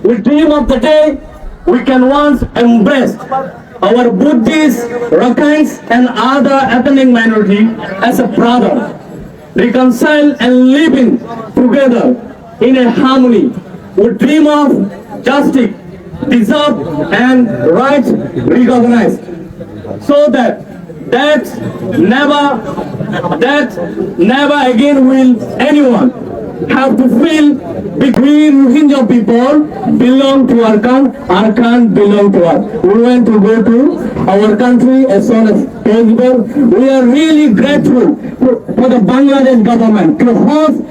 We dream of the day we can once embrace our Buddhists, Rakhines and other ethnic minority as a brother, reconcile and living together in a harmony. We dream of justice, deserved and rights recognized, so that never again will anyone have to feel between Rohingya people belong to Arkan belong to us. We want to go to our country as soon as possible. We are really grateful for the Bangladesh government to host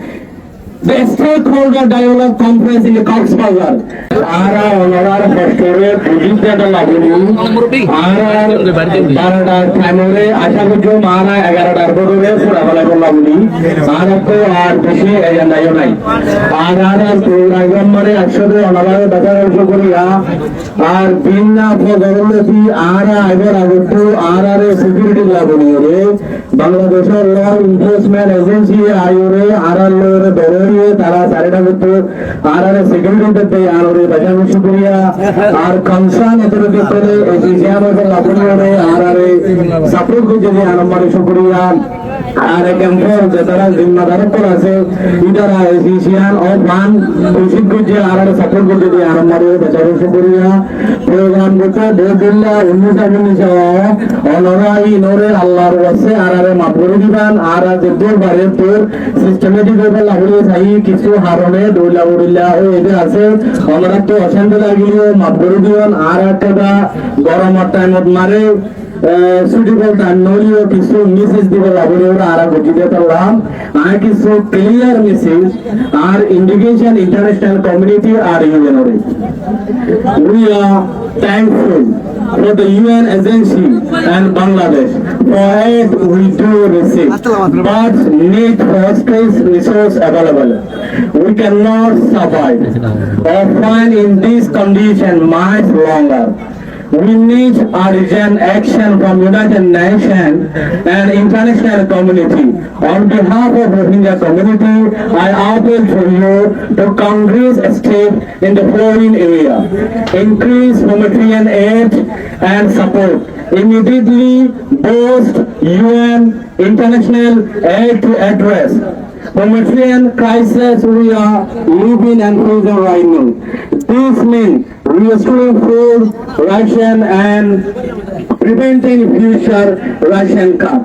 the stakeholder dialogue conference in the Cox's Ara onarar postore bujitte da labuni ara barada tamore asha kojo mara 11 bodore pura bala labuni ara to ar beshi agenda yo nai ara program mare akshode onarar bazar koriya ar binna pogorleti ara agor agotu ara re security labuni re Bangladesh law enforcement agency ayore ara lore dorori tara sarida gotu ara re security te ayore bajan shukriya ar concern authority kore ACCM ko labuni re ara re support ko jodi anamare shukriya আর ক্যাম্পের যারা জিম্মাদার পর আছে ইদারা Asian of one উচিত যে আর support করতে দিয়ে আরম্ভারে বেচারে শুকরিয়া প্রোগ্রাম করতে দেদিল্লা উন্নতি অনরাই নরে আল্লাহর ওয়াসে আরে মাফ করে দিবেন আর যে দরবারে তোর সিস্টেমেটিক ভাবে লাগলে চাই কিছু হারনে দৌলা উড়িলা এদের আছে অনরা তো অশান্তি লাগিলে মাফ করে দিবেন আর একটা গরমের টাইমত মারে suitable time nolio kisu message diba labore ara gojide talam I kisu clear message our indication international community are unionary. We are thankful for the UN agency and Bangladesh for aid we do receive but need for scarce resource available. We cannot survive or find in this condition much longer. We need urgent action from United Nations and international community. On behalf of Rohingya community, I appeal to you to Congress step in the following area. Increase humanitarian aid and support. Immediately boost UN international aid to address humanitarian crisis we are living and facing right now. This means restoring food, ration and preventing future ration cut.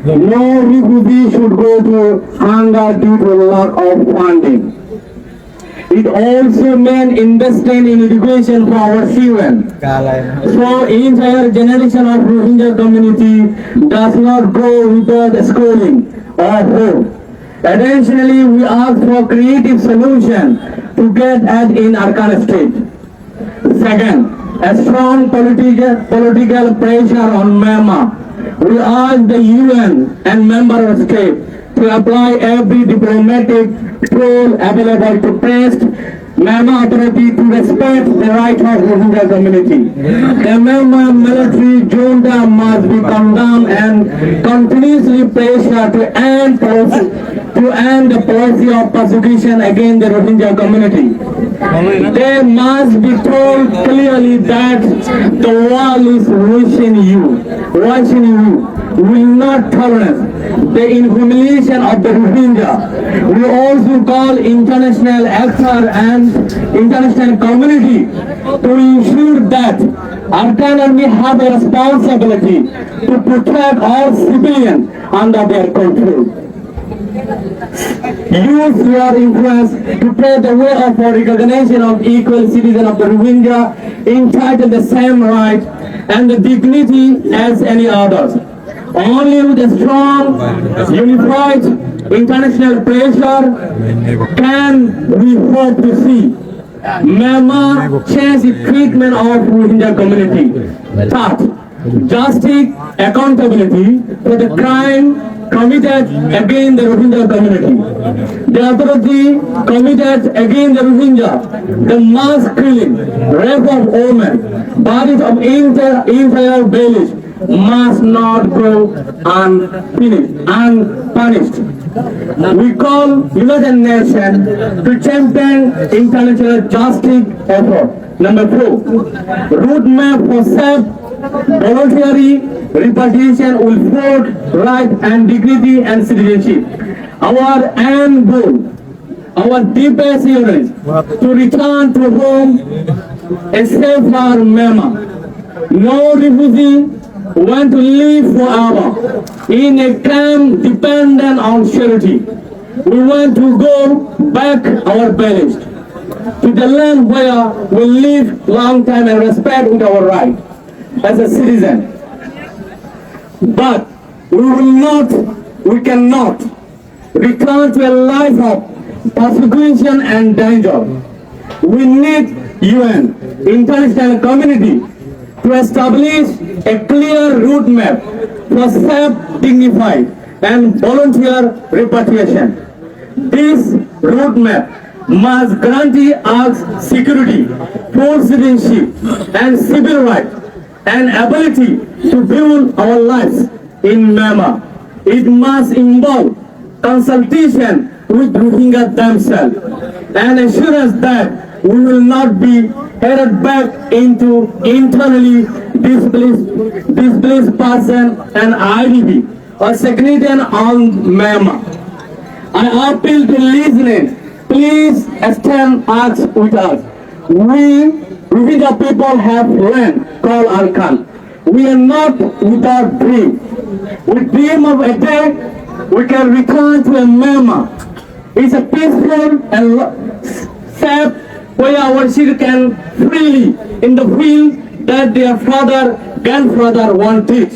No refugee should go to hunger due to lack of funding. It also meant investing in education for our children. So entire generation of Rohingya community does not go without schooling or hope. Additionally, we ask for creative solution to get at in Arkan state. Second, a strong political pressure on Myanmar. We ask the UN and member states to apply every diplomatic tool available to press Myanmar authority to respect the right of Rohingya community. The Myanmar military junta must be condemned and continuously pressure to end the policy of persecution against the Rohingya community. They must be told clearly that the world is watching you, will not tolerate the humiliation of the Rohingya. We also call international actors and international community to ensure that Arkan Army have a responsibility to protect all civilians under their control. Use your influence to pave the way for recognition of equal citizen of the Rohingya entitled the same right and the dignity as any others. Only with a strong, unified international pressure can we hope to see Myanmar change the treatment of Rohingya community. Third, justice, accountability for the crime committed against the Rohingya community. The authority committed against the Rohingya, the mass killing, rape of women, bodies of entire village must not go unpunished. We call United Nations to champion international justice effort. Number 4, roadmap for safe voluntary repatriation will afford right and dignity and citizenship. Our end goal, our deepest yearning to return to home a safer Myanmar. No refugee want to live forever in a camp dependent on charity. We want to go back our village, to the land where we live long time and respect with our right as a citizen. But we cannot return to a life of persecution and danger. We need UN, international community, to establish a clear roadmap for safe, dignified, and volunteer repatriation. This roadmap must guarantee us security, full citizenship, and civil rights, and ability to build our lives in Myanmar. It must involve consultation with Rohingya themselves and assurance that we will not be headed back into internally displaced person and IDP or sectarian on Myanmar. I appeal to listeners, please stand us with us. We Rohingya people have land called Arkan. We are not without dream. We dream of a day we can return to a Myanmar. It's a peaceful and safe where our children can freely in the field that their grandfather wanted.